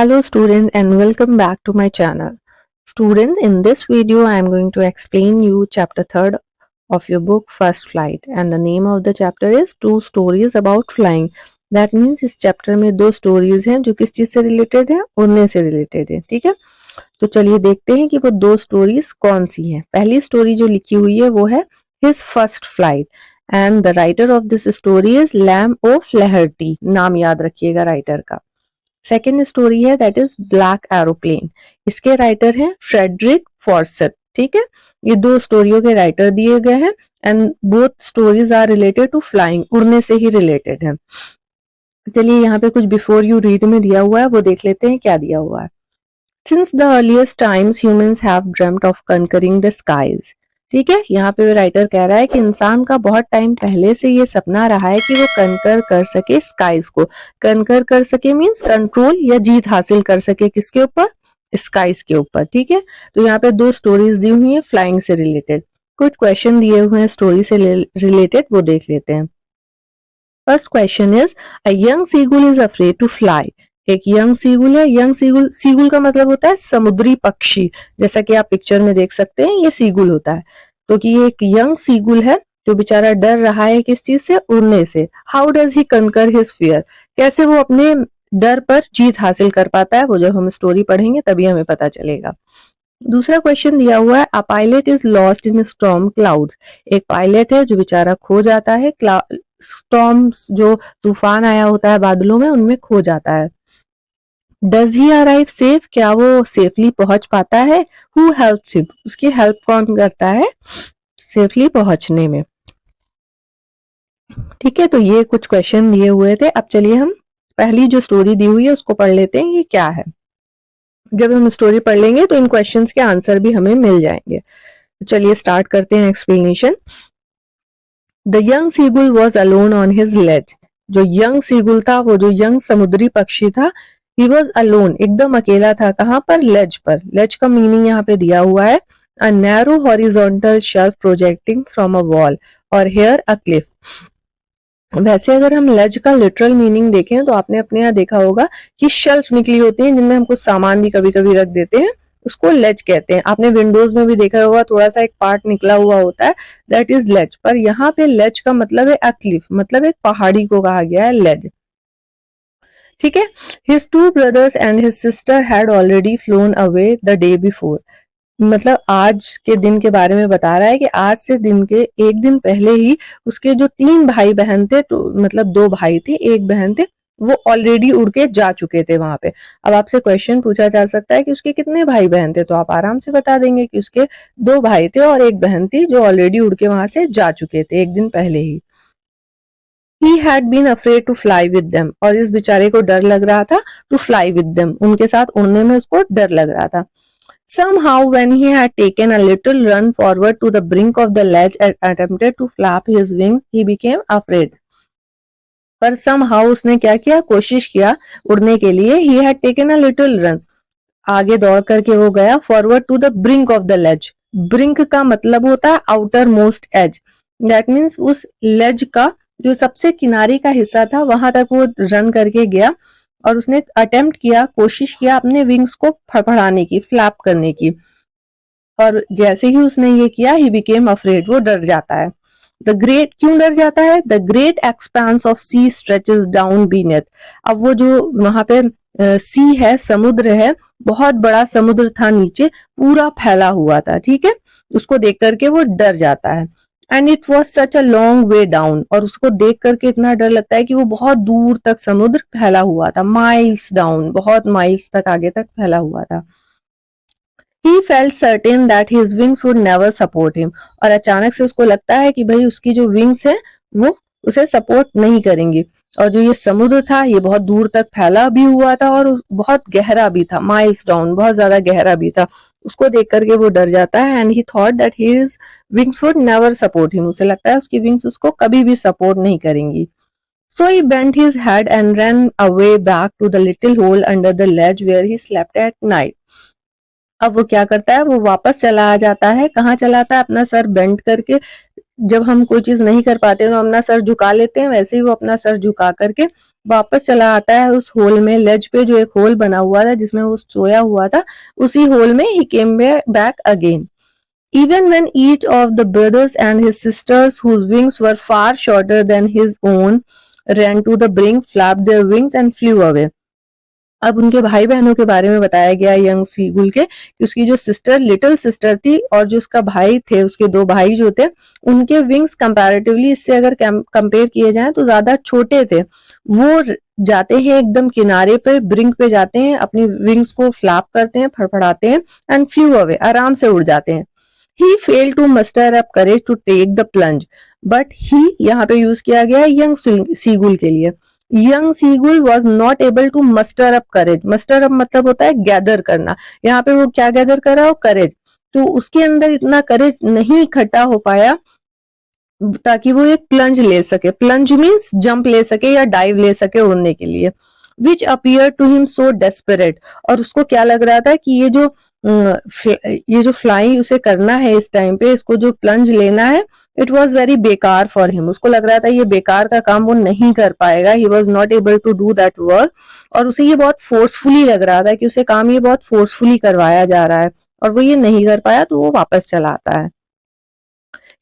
Hello students and welcome back to my channel. Students, in this video I am going to explain you chapter 3rd of your book First Flight and the name of the chapter is Two Stories About Flying. That means इस chapter में दो stories हैं जो किस चीज से related है, उड़ने से रिलेटेड है. ठीक है, तो चलिए देखते हैं कि वो दो स्टोरीज कौन सी हैं. पहली स्टोरी जो लिखी हुई है वो है his first flight and the writer of this story is Liam O'Flaherty. नाम याद रखिएगा राइटर का. सेकेंड स्टोरी है दैट इज ब्लैक एरोप्लेन. इसके राइटर हैं फ्रेडरिक फॉर्सेट. ठीक है, ये दो स्टोरियों के राइटर दिए गए हैं and both stories are related to flying. उड़ने से ही रिलेटेड है. चलिए यहाँ पे कुछ बिफोर यू रीड में दिया हुआ है, वो देख लेते हैं क्या दिया हुआ है. Since the earliest times humans have dreamed of conquering the skies. ठीक है, यहाँ पे राइटर कह रहा है कि इंसान का बहुत टाइम पहले से ये सपना रहा है कि वो कंकर कर सके स्काईज को. कंकर कर सके मींस कंट्रोल या जीत हासिल कर सके किसके ऊपर, स्काईज के ऊपर. ठीक है, तो यहाँ पे दो स्टोरीज दी हुई है फ्लाइंग से रिलेटेड. कुछ क्वेश्चन दिए हुए हैं स्टोरी से रिलेटेड, वो देख लेते हैं. First question is a young seagull is afraid to fly. एक यंग सीगुल है. यंग सीगुल, सीगुल का मतलब होता है समुद्री पक्षी. जैसा कि आप पिक्चर में देख सकते हैं ये सीगुल होता है. तो कि ये एक यंग सीगुल है जो बेचारा डर रहा है किस चीज से, उड़ने से. हाउ डज ही कंकर हिज फियर. कैसे वो अपने डर पर जीत हासिल कर पाता है, वो जब हम स्टोरी पढ़ेंगे तभी हमें पता चलेगा. दूसरा क्वेश्चन दिया हुआ है a pilot is lost in storm clouds. एक पायलट है जो बेचारा खो जाता है स्टॉर्म्स, जो तूफान आया होता है बादलों में, उनमें खो जाता है. Does he arrive safe. क्या वो सेफली पहुंच पाता है. Who helps him. उसकी हेल्प कौन करता है सेफली पहुंचने में. ठीक है, तो ये कुछ क्वेश्चन दिए हुए थे. अब चलिए हम पहली जो स्टोरी दी हुई है उसको पढ़ लेते हैं, ये क्या है. जब हम स्टोरी पढ़ लेंगे तो इन क्वेश्चंस के आंसर भी हमें मिल जाएंगे. तो चलिए स्टार्ट करते हैं explanation. The young seagull was alone on his ledge. जो यंग सीगुल था, वो जो यंग समुद्री पक्षी था, ही वॉज अलोन, एकदम अकेला था. कहां पर, लेज पर. लेज का मीनिंग यहाँ पे दिया हुआ है a narrow horizontal shelf projecting from a wall और हेयर अ क्लिफ. वैसे अगर हम लेज का लिटरल मीनिंग देखें तो आपने अपने यहाँ देखा होगा कि शेल्फ निकली होती है जिनमें हम कुछ सामान भी कभी कभी रख देते हैं, उसको लेज कहते हैं. आपने विंडोज में भी देखा होगा थोड़ा सा एक पार्ट निकला हुआ होता है, दैट इज लेज. पर यहाँ पे लेज का मतलब है अ क्लिफ, मतलब एक पहाड़ी को कहा गया है लेज. ठीक है, his two brothers and his sister had already phloem away the day before. मतलब आज के दिन के बारे में बता रहा है कि आज से दिन के एक दिन पहले ही उसके जो तीन भाई बहन थे, तो मतलब दो भाई थे एक बहन थे, वो ऑलरेडी उड़ के जा चुके थे वहां पे. अब आपसे क्वेश्चन पूछा जा सकता है कि उसके कितने भाई बहन थे, तो आप आराम से बता देंगे कि उसके दो भाई थे और एक बहन थी जो ऑलरेडी उड़ के वहां से जा चुके थे एक दिन पहले ही. He had been afraid to fly with them. और इस बेचारे को डर लग रहा था to fly with them. उनके साथ उड़ने में उसको डर लग रहा था. Somehow when he had taken a little run forward to the brink of the ledge and attempted to flap his wing, he became afraid. पर somehow उसने क्या किया, कोशिश किया उड़ने के लिए. He had taken a little run. आगे दौड़ करके वो गया forward to the brink of the ledge. Brink का मतलब होता है outer most edge. That means उस ledge का जो सबसे किनारे का हिस्सा था वहां तक वो रन करके गया और उसने अटेम्प्ट किया, कोशिश किया अपने विंग्स को फड़फड़ाने की, फ्लैप करने की. और जैसे ही उसने ये किया, ही बिकेम अफ्रेड, वो डर जाता है. द ग्रेट, क्यों डर जाता है. The great expanse of sea stretches down beneath. अब वो जो वहां पे सी है, समुद्र है, बहुत बड़ा समुद्र था नीचे, पूरा फैला हुआ था. ठीक है, उसको देख करके वो डर जाता है. And it was such a long way down. और उसको देख करके इतना डर लगता है कि वो बहुत दूर तक समुद्र फैला हुआ था, माइल्स डाउन, बहुत माइल्स तक आगे तक फैला हुआ था. He felt certain that his wings would never support him. और अचानक से उसको लगता है कि भाई उसकी जो विंग्स है वो उसे सपोर्ट नहीं करेंगी. और जो ये समुद्र था ये बहुत दूर तक फैला भी हुआ था और बहुत गहरा भी था, माइल्स डाउन, बहुत ज्यादा गहरा भी था. उसको देख करके वो डर जाता है. And he thought that his wings would never support him. उसे लगता है उसकी विंग्स उसको कभी भी सपोर्ट नहीं करेंगी. So he bent his head and ran away back to the little hole under the ledge where he slept at night. अब वो क्या करता है, वो वापस चला आ जाता है. कहाँ चला आता है, अपना सर बेंड करके. जब हम कोई चीज नहीं कर पाते तो अपना सर झुका लेते हैं, वैसे ही वो अपना सर झुका करके वापस चला आता है उस होल में, लेज पे जो एक होल बना हुआ था जिसमें वो सोया हुआ था, उसी होल में ही came back again. Even when each of the brothers and his sisters, whose wings were far shorter than his own, ran to the brink, flapped their wings and flew away. अब उनके भाई बहनों के बारे में बताया गया यंग सीगुल के कि उसकी जो सिस्टर लिटिल सिस्टर थी और जो उसका भाई थे, उसके दो भाई जो थे, उनके विंग्स कंपैरेटिवली इससे अगर कंपेयर किए जाएं तो ज्यादा छोटे थे. वो जाते हैं एकदम किनारे पे, ब्रिंक पे जाते हैं, अपनी विंग्स को फ्लैप करते हैं, फड़फड़ाते हैं एंड फ्लू अवे, आराम से उड़ जाते हैं. He failed to muster up courage to take the plunge, but he यहाँ पे यूज किया गया है यंग सीगुल के लिए. Young seagull was not able to muster up courage. Muster up मतलब होता है गैदर करना. यहाँ पे वो क्या गैदर कर रहा हो? करेज. तो उसके अंदर इतना करेज नहीं इकट्ठा हो पाया ताकि वो एक प्लंज ले सके. प्लंज मीन्स जंप ले सके या डाइव ले सके उड़ने के लिए. Which appear to him so desperate. और उसको क्या लग रहा था कि ये जो फ्लाइंग उसे करना है इस टाइम पे, इसको जो प्लंज लेना है, इट वॉज वेरी बेकार फॉर हिम. उसको लग रहा था ये बेकार का काम वो नहीं कर पाएगा. He was not able to do that work. और उसे ये बहुत फोर्सफुली लग रहा था कि उसे काम ये बहुत फोर्सफुली करवाया जा रहा है और वो ये नहीं कर पाया, तो वो वापस चला आता है.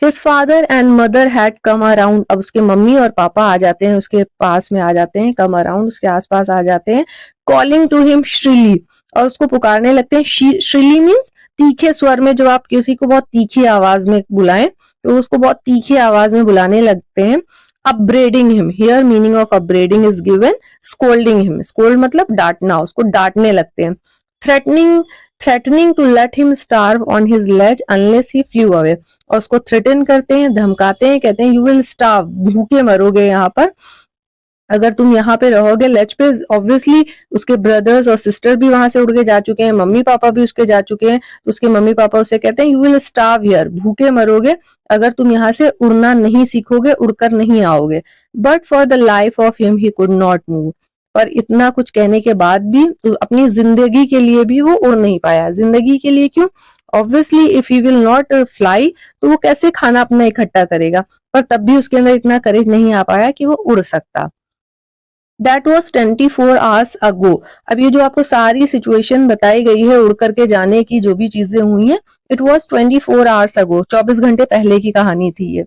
His father and mother had come around. अब उसके मम्मी और पापा आ जाते हैं, उसके पास में आ जाते हैं, come around, उसके आसपास आ जाते हैं. Calling to him shrilly. और उसको पुकारने लगते हैं. shrilly means तीखे स्वर में. जब आप किसी को बहुत तीखी आवाज में बुलाएं तो उसको बहुत तीखी आवाज में बुलाने लगते हैं. Upbraiding him. Here meaning of upbraiding is given. Scolding him. Scold मतलब डांटना. उसको डांटने लगते हैं. Threatening to let him starve on his ledge unless he flew away. और उसको थ्रेटन करते हैं, धमकाते हैं, कहते हैं यू विल स्टार्व, भूखे मरोगे यहाँ पर अगर तुम यहाँ पे रहोगे लेज पे. ऑब्वियसली उसके ब्रदर्स और सिस्टर भी वहां से उड़ के जा चुके हैं, मम्मी पापा भी उसके जा चुके हैं, तो उसके मम्मी पापा उसे कहते हैं यू विल स्टार्व हियर, भूखे मरोगे अगर तुम यहाँ से उड़ना नहीं सीखोगे, उड़कर नहीं आओगे. But for the life of him he could not move. पर इतना कुछ कहने के बाद भी अपनी जिंदगी के लिए भी वो उड़ नहीं पाया. जिंदगी के लिए क्यों? Obviously if he will not fly तो वो कैसे खाना अपना इकट्ठा करेगा. पर तब भी उसके अंदर इतना करेज नहीं आ पाया कि वो उड़ सकता. That was 24 hours ago. अब ये जो आपको सारी सिचुएशन बताई गई है उड़ करके जाने की, जो भी चीजें हुई हैं, it was 24 hours ago. 24 घंटे पहले की कहानी थी ये.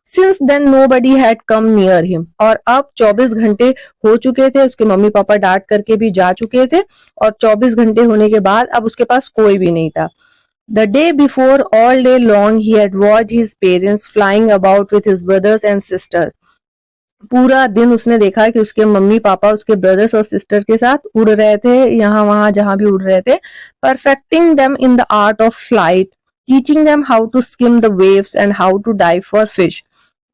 Since then nobody had come near him. और अब 24 घंटे हो चुके थे, उसके मम्मी पापा डांट करके भी जा चुके थे और 24 घंटे होने के बाद अब उसके पास कोई भी नहीं था. The day before, all day long, he had watched his parents flying about with his brothers and sisters. पूरा दिन उसने देखा कि उसके मम्मी पापा उसके ब्रदर्स और सिस्टर के साथ उड़ रहे थे, यहाँ वहां जहां भी उड़ रहे थे. Perfecting them in the art of flight, teaching them how to skim the waves and how to dive for fish.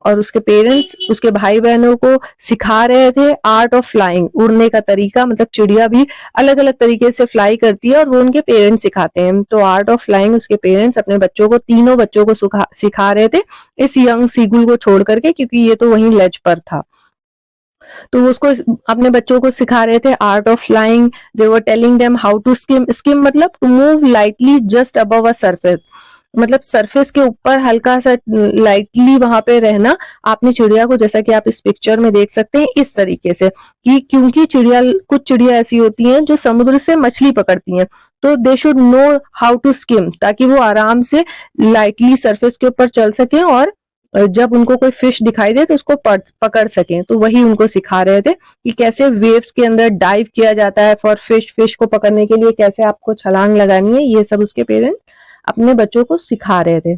और उसके पेरेंट्स उसके भाई बहनों को सिखा रहे थे आर्ट ऑफ फ्लाइंग, उड़ने का तरीका. मतलब चिड़िया भी अलग अलग तरीके से फ्लाई करती है और वो उनके पेरेंट्स सिखाते हैं. तो आर्ट ऑफ फ्लाइंग उसके पेरेंट्स अपने बच्चों को, तीनों बच्चों को सिखा रहे थे, इस यंग सीगुल को छोड़ करके, क्योंकि ये तो वहीं लेज पर था. तो उसको अपने बच्चों को सिखा रहे थे art of flying. They were telling them how to skim. Skim मतलब to move lightly just above a surface. मतलब सरफेस के ऊपर हल्का सा लाइटली वहां पे रहना. आपने चिड़िया को, जैसा कि आप इस पिक्चर में देख सकते हैं, इस तरीके से कि क्योंकि कुछ चिड़िया ऐसी होती हैं जो समुद्र से मछली पकड़ती हैं, तो they should know how to skim, ताकि वो आराम से लाइटली सरफेस के ऊपर चल सके और जब उनको कोई फिश दिखाई दे तो उसको पकड़ सकें. तो वही उनको सिखा रहे थे कि कैसे वेव्स के अंदर डाइव किया जाता है फॉर फिश को पकड़ने के लिए, कैसे आपको छलांग लगानी है. ये सब उसके पेरेंट्स अपने बच्चों को सिखा रहे थे.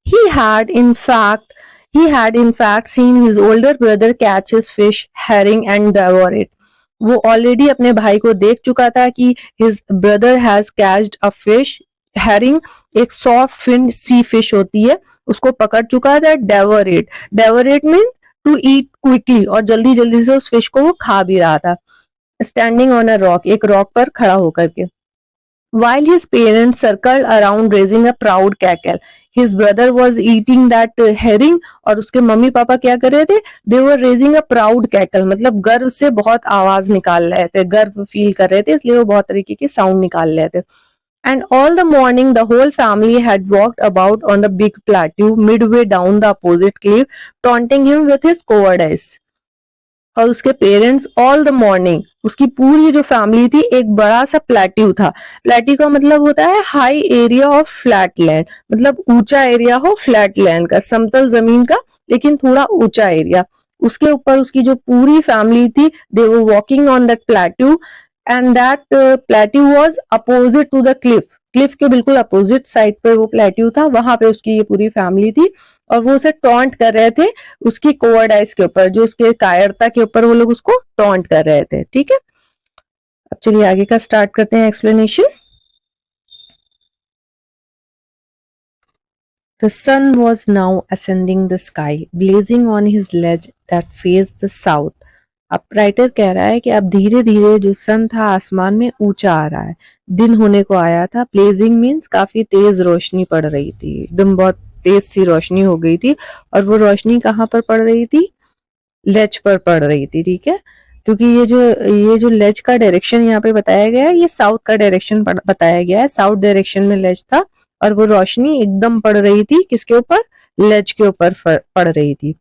He had in fact seen his older brother catch his fish, herring and devour it. वो ऑलरेडी अपने भाई को देख चुका था कि his brother has catched a fish, herring एक सॉफ्ट फिन सी फिश होती है, उसको पकड़ चुका था. devour it means to eat quickly, और जल्दी जल्दी से उस फिश को वो खा भी रहा था. Standing on a rock, एक रॉक पर खड़ा होकर के. While his parents circled around raising a proud cackle, his brother was eating that herring. और उसके मम्मी पापा क्या कर रहे थे? They were raising a proud cackle, मतलब गर्व से बहुत आवाज निकाल रहे थे, गर्व फील कर रहे थे, इसलिए वो बहुत तरीके के साउंड निकाल रहे थे. And all the morning the whole family had walked about on the big plateau midway down the opposite cliff, taunting him with his cowardice. और उसके पेरेंट्स ऑल द मॉर्निंग, उसकी पूरी जो फैमिली थी, एक बड़ा सा प्लेट्यू था। प्लेट्यू का मतलब होता है high area of flat land, मतलब ऊंचा एरिया हो फ्लैट लैंड का, समतल जमीन का लेकिन थोड़ा ऊंचा एरिया। उसके ऊपर उसकी जो पूरी फैमिली थी, they were walking on that plateau and that plateau was opposite to the cliff. Cliff के बिल्कुल अपोजिट साइड पे वो प्लेट्यू था, वहां पे उसकी ये पूरी फैमिली थी और वो उसे टॉन्ट कर रहे थे उसकी कोवर्डाइस के ऊपर, जो उसके कायरता के ऊपर वो लोग उसको टॉन्ट कर रहे थे। ठीक है, अब चलिए आगे का स्टार्ट करते हैं explanation. The sun was now ascending the sky, blazing on his ledge that faced the south. अब राइटर कह रहा है कि अब धीरे धीरे जो सन था आसमान में ऊंचा आ रहा है, दिन होने को आया था। ब्लेजिंग मीन्स काफी तेज रोशनी पड़ रही थी, एकदम बहुत तेज सी रोशनी हो गई थी। और वो रोशनी कहाँ पर पड़ रही थी? लेज पर पड़ रही थी। ठीक है, क्योंकि ये जो लेज का डायरेक्शन यहाँ पे बताया गया है, ये साउथ का डायरेक्शन बताया गया है, साउथ डायरेक्शन में लेज था और वो रोशनी एकदम पड़ रही थी किसके ऊपर? लेज के ऊपर पड़ रही थी।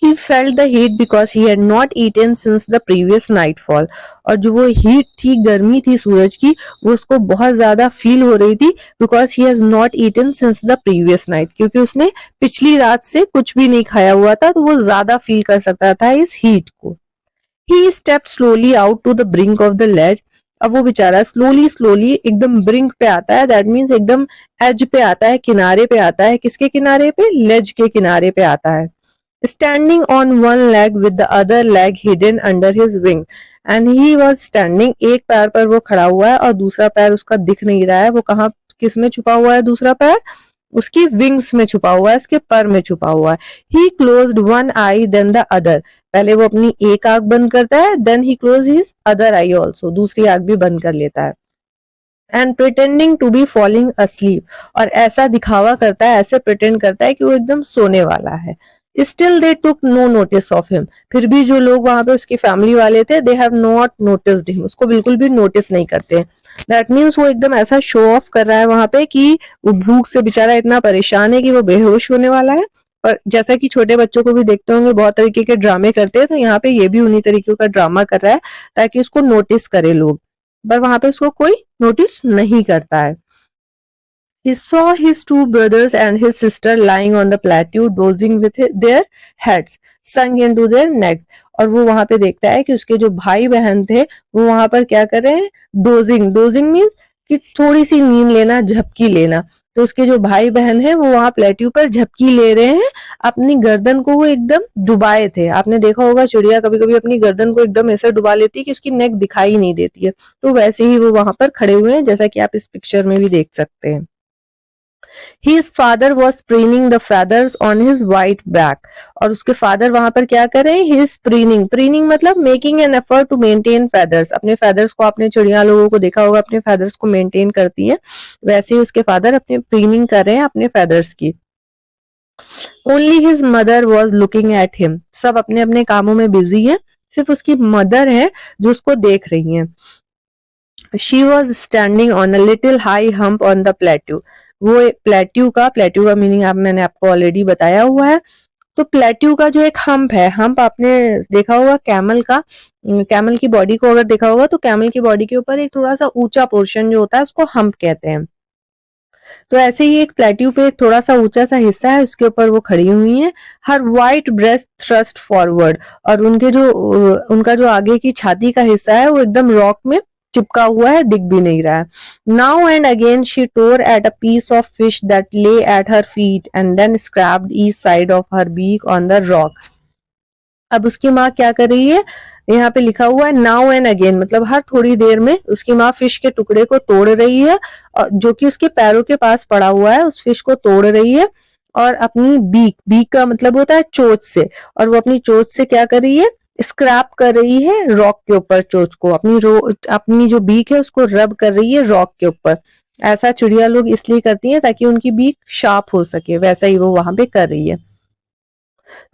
He felt the heat because he had not eaten since the previous nightfall. और जो वो हीट थी, गर्मी थी सूरज की, वो उसको बहुत ज्यादा फील हो रही थी because he has not eaten since the previous night, क्योंकि उसने पिछली रात से कुछ भी नहीं खाया हुआ था, तो वो ज्यादा फील कर सकता था इस हीट को। He stepped slowly out to the brink of the ledge. अब वो बेचारा स्लोली स्लोली एकदम ब्रिंक पे आता है, दैट मीन्स एकदम एज पे आता है, किनारे पे आता है। किसके किनारे पे? लेज के किनारे पे आता है। Standing on one leg with the other leg hidden under his wing, and he was standing, एक पैर पर वो खड़ा हुआ है और दूसरा पैर उसका दिख नहीं रहा है। वो कहाँ किस में छुपा हुआ है? दूसरा पैर उसकी विंग्स में छुपा हुआ है, उसके पर में छुपा हुआ है। He closed one eye then the other, पहले वो अपनी एक आंख बंद करता है, then he closed his other eye also, दूसरी आंख भी बंद कर लेता है। And pretending to be falling asleep, और ऐसा दिखावा करता है, ऐसे प्रिटेंड करता है कि वो एकदम सोने वाला है। Still they took no notice of him, फिर भी जो लोग वहां पे उसकी फैमिली वाले थे, they have not noticed him, उसको बिल्कुल भी नोटिस नहीं करते। दैट मीन्स वो एकदम ऐसा शो ऑफ कर रहा है वहां पे कि वो भूख से बेचारा इतना परेशान है कि वो बेहोश होने वाला है। और जैसा कि छोटे बच्चों को भी देखते होंगे बहुत तरीके के ड्रामे करते हैं, तो यहाँ पे ये भी उन्हीं तरीके का ड्रामा कर रहा है ताकि उसको नोटिस करे लोग, पर वहां पे उसको कोई नोटिस नहीं करता है। He saw his two brothers and his sister lying on the plateau, dozing with their heads sunk into their neck. और वो वहां पे देखता है कि उसके जो भाई बहन थे वो वहां पर क्या कर रहे हैं? डोजिंग। डोजिंग मीन्स कि थोड़ी सी नींद लेना, झपकी लेना। तो उसके जो भाई बहन है वो वहां प्लेट्यू पर झपकी ले रहे हैं, अपनी गर्दन को वो एकदम डुबाए थे। आपने देखा होगा चिड़िया कभी कभी अपनी गर्दन को एकदम ऐसे डुबा लेती है कि उसकी नेक दिखाई नहीं देती है, तो वैसे ही वो वहां पर खड़े हुए हैं, जैसा कि आप इस पिक्चर में भी देख सकते हैं। His father was preening the feathers on his white back, और उसके फादर वहां पर क्या कर रहे हैं? His preening, preening मतलब making an effort to maintain feathers, अपने feathers को, आपने चिड़िया लोगों को देखा होगा अपने feathers को maintain करती है, वैसे ही उसके फादर अपने preening कर रहे हैं अपने feathers की। Only his mother was looking at him, सब अपने अपने कामों में बिजी है, सिर्फ उसकी मदर है जो उसको देख रही है। She was standing on a little high hump on the plateau. वो प्लेट्यू का मीनिंग मैंने आपको ऑलरेडी बताया हुआ है। तो प्लेट्यू का जो एक हम्प है, हम्प आपने देखा होगा कैमल का, कैमल की बॉडी को अगर देखा होगा तो कैमल की बॉडी के ऊपर एक थोड़ा सा ऊंचा पोर्शन जो होता है उसको हम्प कहते हैं। तो ऐसे ही एक प्लेट्यू पे एक थोड़ा सा ऊंचा सा हिस्सा है, उसके ऊपर वो खड़ी हुई हैं। हर वाइट ब्रेस्ट थ्रस्ट फॉरवर्ड, और उनका जो आगे की छाती का हिस्सा है वो एकदम रॉक में चिपका हुआ है, दिख भी नहीं रहा है। Now and again she tore at a piece of fish that lay at her feet and then scraped each side of her beak on the rock. अब उसकी माँ क्या कर रही है? यहाँ पे लिखा हुआ है नाउ एंड अगेन, मतलब हर थोड़ी देर में उसकी माँ फिश के टुकड़े को तोड़ रही है, जो कि उसके पैरों के पास पड़ा हुआ है, उस फिश को तोड़ रही है और अपनी बीक का मतलब होता है चोंच से, और वो अपनी चोंच से क्या कर रही है? स्क्रैप कर रही है रॉक के ऊपर चोंच को, अपनी जो बीक है उसको रब कर रही है रॉक के ऊपर। ऐसा चिड़िया लोग इसलिए करती हैं ताकि उनकी बीक शार्प हो सके, वैसा ही वो वहां पे कर रही है।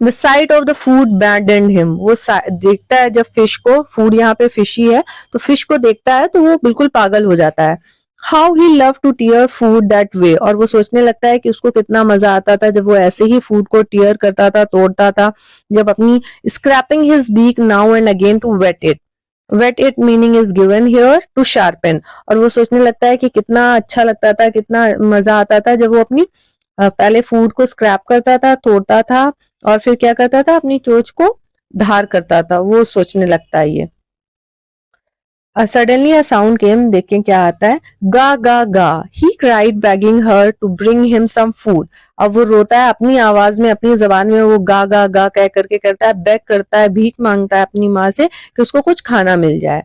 The sight of the food maddened him, वो देखता है जब फिश को, फूड यहाँ पे फिश ही है, तो फिश को देखता है तो वो बिल्कुल पागल हो जाता है। How he love to tear food that way, और वो सोचने लगता है कि उसको कितना मजा आता था जब वो ऐसे ही फूड को टीयर करता था, तोड़ता था, जब अपनी scraping his beak now and again to whet it, whet it meaning is given here to sharpen. और वो सोचने लगता है कि कितना अच्छा लगता था, कितना मजा आता था जब वो अपनी पहले फूड को स्क्रैप करता था, तोड़ता था, और फिर क्या करता था, अपनी चोंच को धार करता था। वो सोचने लगता है ये। Suddenly a sound came, देखें क्या आता है, गा गा गा, he cried begging her to bring him some food। अब वो रोता है अपनी आवाज में, अपनी जबान में, वो गा गा गा कह करके करता है, बेग करता है, भीख मांगता है अपनी माँ से कि उसको कुछ खाना मिल जाए।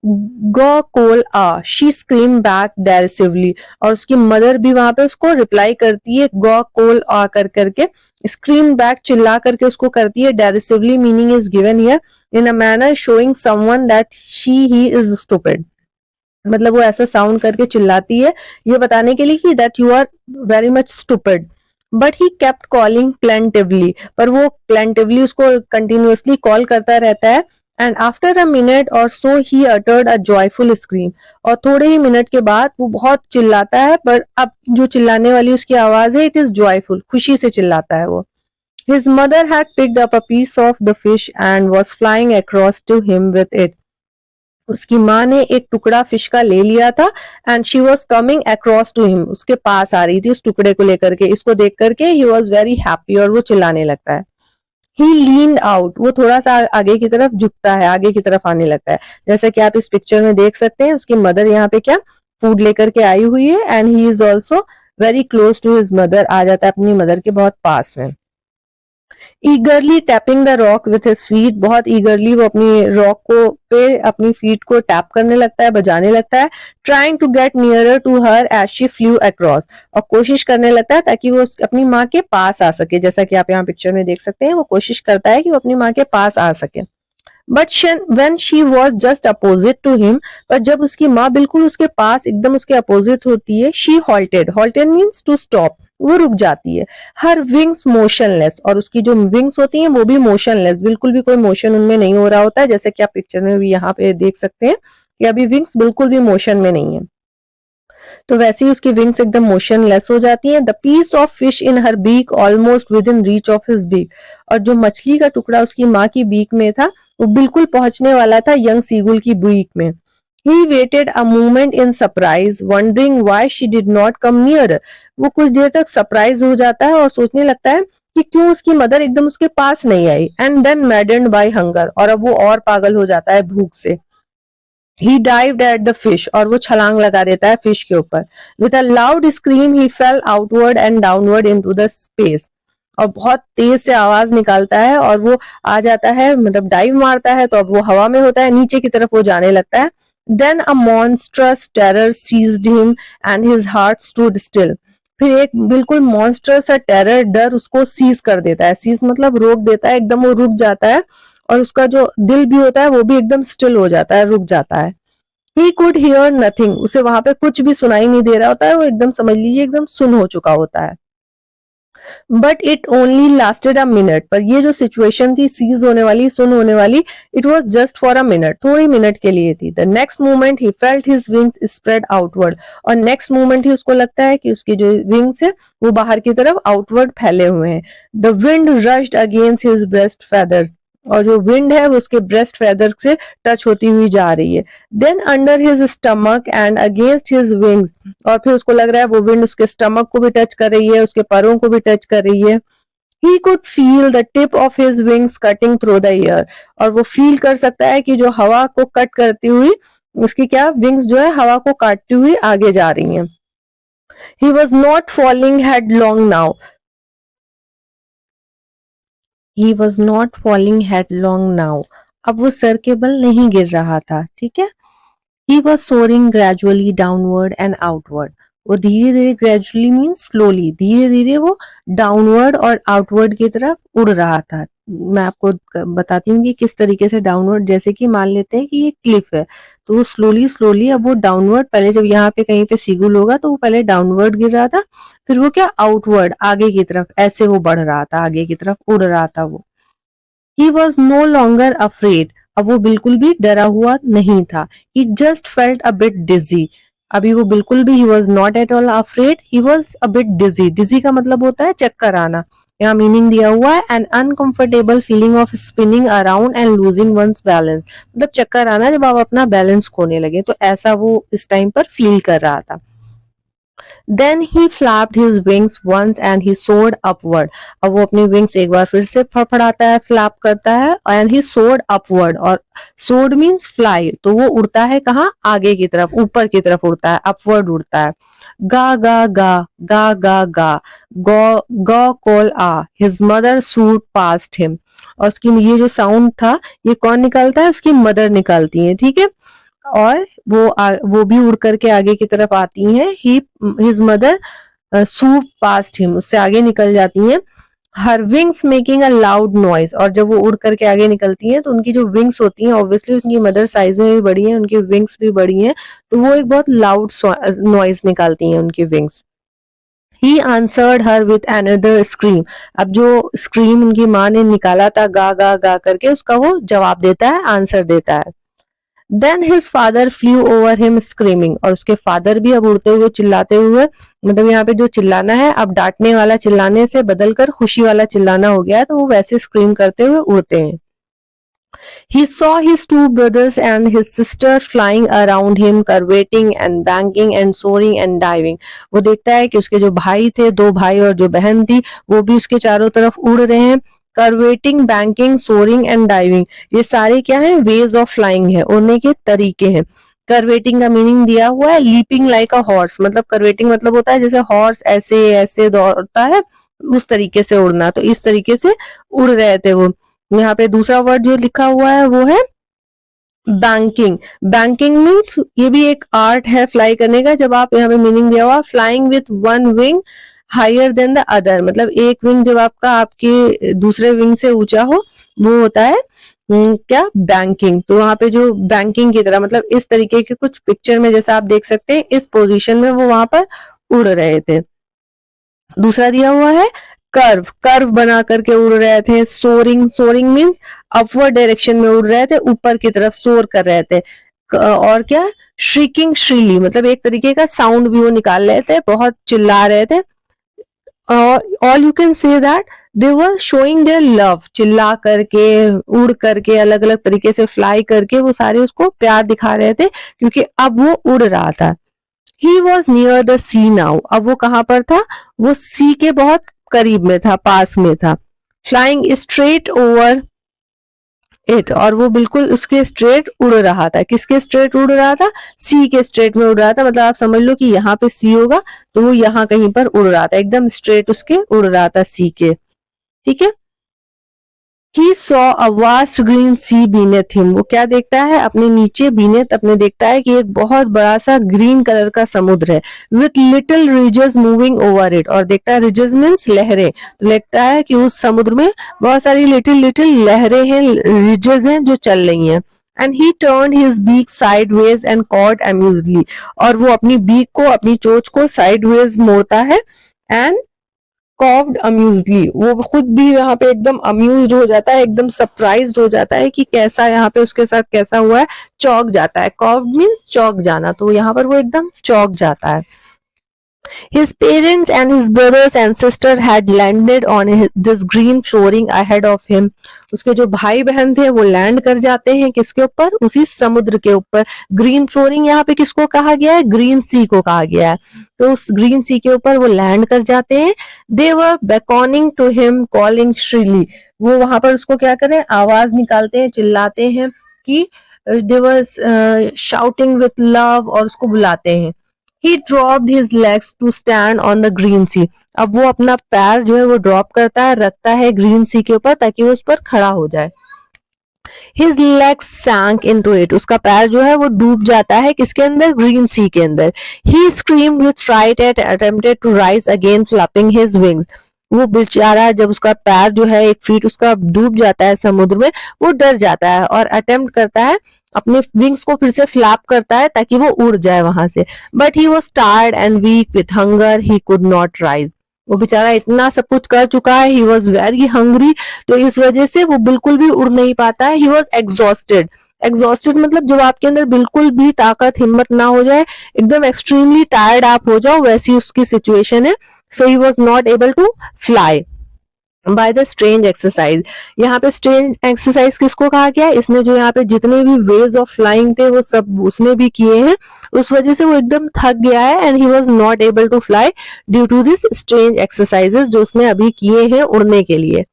गो कोल आ, शी स्क्रीम बैक डेरिसिवली, और उसकी मदर भी वहां पे उसको रिप्लाई करती है गो कोल आ कर करके, स्क्रीम बैक चिल्ला करके उसको करती है, derisively meaning is given here in a manner showing someone that she he is stupid. मतलब वो ऐसा साउंड करके चिल्लाती है ये बताने के लिए कि that you are very much stupid. But he kept calling plaintively, पर वो प्लेंटिवली उसको कंटिन्यूअसली कॉल करता रहता है। एंड आफ्टर अ मिनट और so he uttered a joyful scream, और थोड़े ही मिनट के बाद वो बहुत चिल्लाता है, पर अब जो चिल्लाने वाली उसकी आवाज है, इट इज जॉयफुल, खुशी से चिल्लाता है वो। His mother had picked up a piece of the fish and was flying across to him with it. उसकी माँ ने एक टुकड़ा फिश का ले लिया था, and she was coming across to him, उसके पास आ रही थी उस टुकड़े को लेकर के। इसको देख करके ही वॉज वेरी हैप्पी, और वो चिल्लाने लगता है। ही लीन्ड आउट, वो थोड़ा सा आगे की तरफ झुकता है, आगे की तरफ आने लगता है। जैसा कि आप इस पिक्चर में देख सकते हैं, उसकी मदर यहाँ पे क्या फूड लेकर के आई हुई है, and he is also very close to his mother, आ जाता है अपनी मदर के बहुत पास में। Eagerly tapping the rock with his feet, बहुत ईगरली वो अपनी रॉक को पे अपनी फीट को टैप करने लगता है, बजाने लगता है। Trying to get nearer to her as she flew across, और कोशिश करने लगता है ताकि वो अपनी माँ के पास आ सके। जैसा कि आप यहाँ पिक्चर में देख सकते हैं, वो कोशिश करता है कि वो अपनी माँ के पास आ सके। But when she was just opposite to him, पर जब उसकी माँ बिल्कुल उसके पास एकदम उसके अपोजिट होती है, she halted, halted means to stop, वो रुक जाती है। हर विंग्स मोशनलेस, और उसकी जो विंग्स होती हैं वो भी मोशनलेस, बिल्कुल भी कोई मोशन उनमें नहीं हो रहा होता है, जैसे कि आप पिक्चर में भी यहाँ पे देख सकते हैं कि अभी विंग्स बिल्कुल भी मोशन में नहीं है। तो वैसे ही उसकी विंग्स एकदम मोशनलेस हो जाती हैं। The piece of fish in her beak almost within reach of his beak, और जो मछली का टुकड़ा उसकी माँ की बीक में था, वो बिल्कुल पहुंचने वाला था यंग सीगुल की बीक में। He waited a moment in surprise, wondering why she did not come nearer. वो कुछ देर तक सरप्राइज हो जाता है और सोचने लगता है कि क्यों उसकी मदर एकदम उसके पास नहीं आई। And then maddened by hunger, और अब वो और पागल हो जाता है भूख से। He dived at the fish, और वो छलांग लगा देता है फिश के ऊपर। With a loud scream he fell outward and downward into the space, और बहुत तेज से आवाज निकालता है और वो आ जाता है, मतलब डाइव मारता है, तो अब वो हवा में होता है, नीचे की तरफ वो जाने लगता है। Then a monstrous terror seized him and his heart stood still. फिर एक बिल्कुल मॉन्स्ट्रस सा टेरर, डर उसको सीज कर देता है। सीज मतलब रोक देता है, एकदम वो रुक जाता है, और उसका जो दिल भी होता है वो भी एकदम स्टिल हो जाता है, रुक जाता है। ही कुड हियर नथिंग, उसे वहां पे कुछ भी सुनाई नहीं दे रहा होता है, वो एकदम समझ लीजिए एकदम सुन हो चुका होता है। But it only lasted a minute, पर ये जो सिचुएशन थी सीज होने वाली, सुन होने वाली, it was just for a minute, थोड़ी मिनट के लिए थी। The next moment he felt his wings spread outward, और नेक्स्ट मोमेंट ही उसको लगता है कि उसकी जो विंग्स है वो बाहर की तरफ आउटवर्ड फैले हुए हैं। The wind rushed against his breast feathers, और जो विंड है वो उसके ब्रेस्ट फेदर से टच होती हुई जा रही है। Then under his stomach and against his wings, और फिर उसको लग रहा है वो विंड उसके स्टमक को भी टच कर रही है, उसके पैरों को भी टच कर रही है। He could feel the tip of his wings cutting through the air, और वो फील कर सकता है कि जो हवा को कट करती हुई उसकी क्या विंग्स जो है हवा को काटती हुई आगे जा रही हैं। He was not falling headlong now. He was not falling headlong now. अब वो सर के बल नहीं गिर रहा था, ठीक है। He was soaring gradually downward and outward. वो धीरे धीरे, ग्रेजुअली मीन्स स्लोली, धीरे धीरे वो डाउनवर्ड और आउटवर्ड की तरफ उड़ रहा था। मैं आपको बताती हूँ कि किस तरीके से डाउनवर्ड, जैसे कि मान लेते हैं कि ये क्लिफ है, तो वो स्लोली स्लोली अब वो डाउनवर्ड, पहले जब यहाँ पे कहीं पे सीगुल होगा तो वो पहले डाउनवर्ड गिर रहा था, फिर वो क्या आउटवर्ड आगे की तरफ ऐसे वो बढ़ रहा था, आगे की तरफ उड़ रहा था वो। He was no longer afraid. अब वो बिल्कुल भी डरा हुआ नहीं था। He just felt a bit dizzy. अभी वो बिल्कुल भी, he was not at all afraid, he was a bit dizzy. dizzy का मतलब होता है चक्कर आना, यहाँ मीनिंग दिया हुआ है an uncomfortable feeling of spinning around and losing one's balance, मतलब चक्कर आना जब आप अपना बैलेंस खोने लगे, तो ऐसा वो इस टाइम पर फील कर रहा था. Then he flapped his wings once and he soared upward. अब वो अपनी wings एक बार फिर से फड़फड़ाता है, flap करता है, and he soared upward. और soared means fly, तो वो उड़ता है कहाँ, आगे की तरफ, ऊपर की तरफ उड़ता है, upward उड़ता है. गा गा गा गा गा गा गो गो कॉल आ, his mother soared past him. और उसकी ये जो साउंड था, ये कौन निकालता है, उसकी मदर निकालती है, ठीक है. और वो भी उड़ करके आगे की तरफ आती हैं. His mother soup past him, उससे आगे निकल जाती हैं. हर wings making a loud noise, और जब वो उड़ करके आगे निकलती हैं तो उनकी जो विंग्स होती हैं, ऑब्वियसली उनकी मदर साइज में भी बड़ी है, उनकी विंग्स भी बड़ी हैं, तो वो एक बहुत लाउड नॉइज निकालती हैं उनकी wings. He answered her with another scream, अब जो स्क्रीम उनकी माँ ने निकाला था गा गा गा करके, उसका वो जवाब देता है, आंसर देता है. Then his father flew over him screaming, और उसके फादर भी अब उड़ते हुए चिल्लाते हुए, मतलब यहाँ पे जो चिल्लाना है अब डांटने वाला चिल्लाने से बदलकर खुशी वाला चिल्लाना हो गया है, तो वो वैसे स्क्रीम करते हुए उड़ते हैं. He saw his two brothers and his sister flying around him, curveting and banking and soaring and diving. वो देखता है कि उसके जो भाई थे, दो भाई और जो बहन थी, वो भी उसके चारों तरफ उड़ रहे हैं. कर्वेटिंग, बैंकिंग, सोरिंग एंड डाइविंग, ये सारे क्या है, वेज ऑफ फ्लाइंग है, उड़ने के तरीके हैं. कर्वेटिंग का मीनिंग दिया हुआ है लीपिंग लाइक अ हॉर्स, मतलब कर्वेटिंग मतलब होता है जैसे हॉर्स ऐसे ऐसे दौड़ता है, उस तरीके से उड़ना, तो इस तरीके से उड़ रहे थे वो. यहाँ पे दूसरा वर्ड जो लिखा हुआ है वो है बैंकिंग. बैंकिंग मीन्स ये भी एक आर्ट है फ्लाई करने का. जब आप यहाँ पे मीनिंग दिया हुआ flying with one wing higher than the other, मतलब एक विंग जब आपका आपके दूसरे विंग से ऊंचा हो, वो होता है क्या, बैंकिंग. तो वहां पे जो बैंकिंग की तरह, मतलब इस तरीके के कुछ पिक्चर में जैसा आप देख सकते हैं, इस पोजीशन में वो वहां पर उड़ रहे थे. दूसरा दिया हुआ है कर्व, कर्व बना करके उड़ रहे थे. Soaring, soaring means upward direction में उड़ रहे थे, ऊपर की तरफ सोर कर रहे थे. और क्या, श्रीकिंग, श्रीली मतलब एक तरीके का साउंड भी वो निकाल रहे थे, बहुत चिल्ला रहे थे. All you can say that they were showing their love, चिल्ला करके, उड़ करके, अलग अलग तरीके से फ्लाई करके वो सारे उसको प्यार दिखा रहे थे, क्योंकि अब वो उड़ रहा था. He was near the sea now, अब वो कहां पर था, वो सी के बहुत करीब में था, पास में था. Flying straight over it, और वो बिल्कुल उसके स्ट्रेट उड़ रहा था. किसके स्ट्रेट उड़ रहा था, सी के स्ट्रेट में उड़ रहा था. मतलब आप समझ लो कि यहाँ पे सी होगा, तो वो यहाँ कहीं पर उड़ रहा था, एकदम स्ट्रेट उसके उड़ रहा था सी के, ठीक है. He saw a vast green sea beneath him, वो क्या देखता है, अपने नीचे, beneath अपने देखता है कि एक बहुत बड़ा सा ग्रीन कलर का समुद्र है. With little ridges moving over it, और देखता है ridges means लहरें, तो लगता है कि उस समुद्र में बहुत सारी little लहरें हैं, ridges हैं जो चल रही हैं. And he turned his beak sideways and cawed amusedly, और वो अपनी beak को, अपनी चोंच को sideways मोड़ता है, and कॉव्ड अम्यूजली, वो खुद भी यहाँ पे एकदम अम्यूज्ड हो जाता है, एकदम सरप्राइज्ड हो जाता है कि कैसा यहाँ पे उसके साथ कैसा हुआ है, चौंक जाता है. कॉव्ड मीन्स चौंक जाना, तो यहाँ पर वो एकदम चौंक जाता है. His parents and his brothers and sister had landed on this green shoring ahead of him. उसके जो भाई बहन थे वो लैंड कर जाते हैं किसके ऊपर, उसी समुद्र के ऊपर. ग्रीन फ्लोरिंग यहाँ पे किसको कहा गया है, ग्रीन सी को कहा गया है, तो उस ग्रीन सी के ऊपर वो लैंड कर जाते हैं. They were beckoning to him, calling shrilly, वो वहां पर उसको क्या करें, आवाज निकालते हैं, चिल्लाते हैं कि they were shouting with love, और उसको बुलाते हैं. He dropped his legs to stand on the green sea. अब वो अपना पैर जो है वो ड्रॉप करता है, रखता है ग्रीन सी के ऊपर, ताकि वो उस पर खड़ा हो जाए. His legs sank into it, उसका पैर जो है वो डूब जाता है किसके अंदर, ग्रीन सी के अंदर. He screamed with fright and attempted to rise again, flapping his wings. वो बेचारा जब उसका पैर जो है एक फीट उसका डूब जाता है समुद्र में, वो डर जाता है और अटेम्प्ट करता है, अपने विंग्स को फिर से फ्लैप करता है ताकि वो उड़ जाए वहां से. But he was tired and weak with hunger, he could not rise. वो बेचारा इतना सब कुछ कर चुका है, ही वॉज वेरी हंग्री, तो इस वजह से वो बिल्कुल भी उड़ नहीं पाता है. ही वॉज एग्जॉस्टेड, एग्जॉस्टेड मतलब जब आपके अंदर बिल्कुल भी ताकत हिम्मत ना हो जाए, एकदम एक्सट्रीमली टायर्ड आप हो जाओ, वैसी उसकी सिचुएशन है. So he was not able to fly by the strange exercise. यहाँ पे स्ट्रेंज एक्सरसाइज किसको कहा गया है? इसने जो यहाँ पे जितने भी वेज ऑफ फ्लाइंग थे वो सब उसने भी किए हैं, उस वजह से वो एकदम थक गया है and he was not able to fly due to this strange exercises जो उसने अभी किए हैं उड़ने के लिए.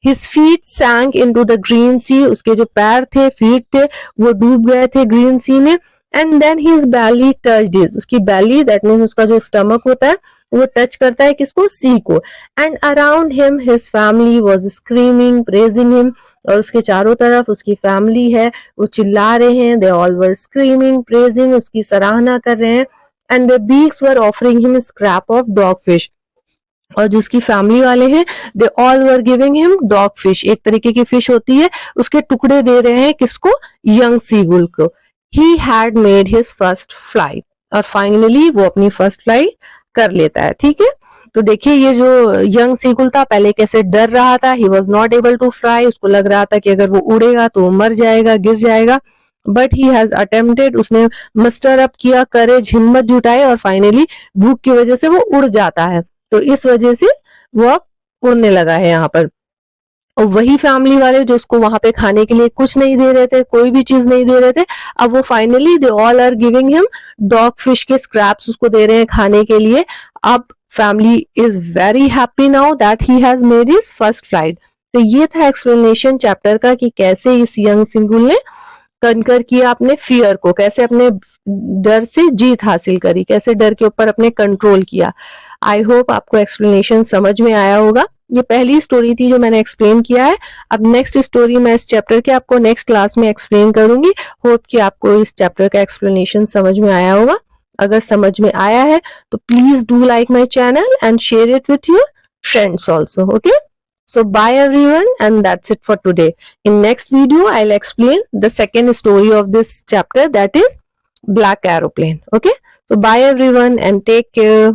His feet sank into the green sea. उसके जो पैर थे, फीट थे, वो डूब गए थे ग्रीन सी में. And then his belly touched his. उसकी belly, that means उसका जो stomach होता है, वो टच करता है किसको? सी को. And around him his family was screaming, praising him. और उसके चारों तरफ उसकी फैमिली है, वो चिल्ला रहे हैं. They all were screaming, praising, उसकी सराहना कर रहे हैं. And the beaks were offering him a scrap of dogfish. और जिसकी फैमिली वाले हैं, they all were giving him dog fish, एक तरीके की फिश होती है, उसके टुकड़े दे रहे हैं किसको? यंग सीगुल को. He had made his first flight. और फाइनली वो अपनी फर्स्ट फ्लाइट कर लेता है. ठीक है, तो देखिए ये जो यंग सीगुल था पहले कैसे डर रहा था. He was not able to fly. उसको लग रहा था कि अगर वो उड़ेगा तो वो मर जाएगा, गिर जाएगा. But he has attempted. उसने मस्टर अप किया, करेज, हिम्मत जुटाई और फाइनली भूख की वजह से वो उड़ जाता है. तो इस वजह से वो अब उड़ने लगा है यहाँ पर. और वही फैमिली वाले जो उसको वहां पे खाने के लिए कुछ नहीं दे रहे थे, कोई भी चीज नहीं दे रहे थे, अब वो finally they all are giving him dog fish के स्क्रैप्स उसको दे रहे हैं खाने के लिए. अब family is very happy now that he has made his first flight. तो ये था एक्सप्लेनेशन चैप्टर का कि कैसे इस यंग सिंगुल ने कनकर किया अपने फियर को, कैसे अपने डर से जीत हासिल करी, कैसे डर के ऊपर अपने कंट्रोल किया. आई होप आपको एक्सप्लेनेशन समझ में आया होगा. ये पहली स्टोरी थी जो मैंने एक्सप्लेन किया है. अब नेक्स्ट स्टोरी मैं इस चैप्टर के आपको नेक्स्ट क्लास में एक्सप्लेन करूंगी. होप कि आपको इस चैप्टर का एक्सप्लेनेशन समझ में आया होगा. अगर समझ में आया है तो please do like my channel and share it with your friends also. Okay, so bye everyone, and that's it for today. In next video I'll explain the second story of this chapter, that is Black Aeroplane. Okay, so bye everyone and take care.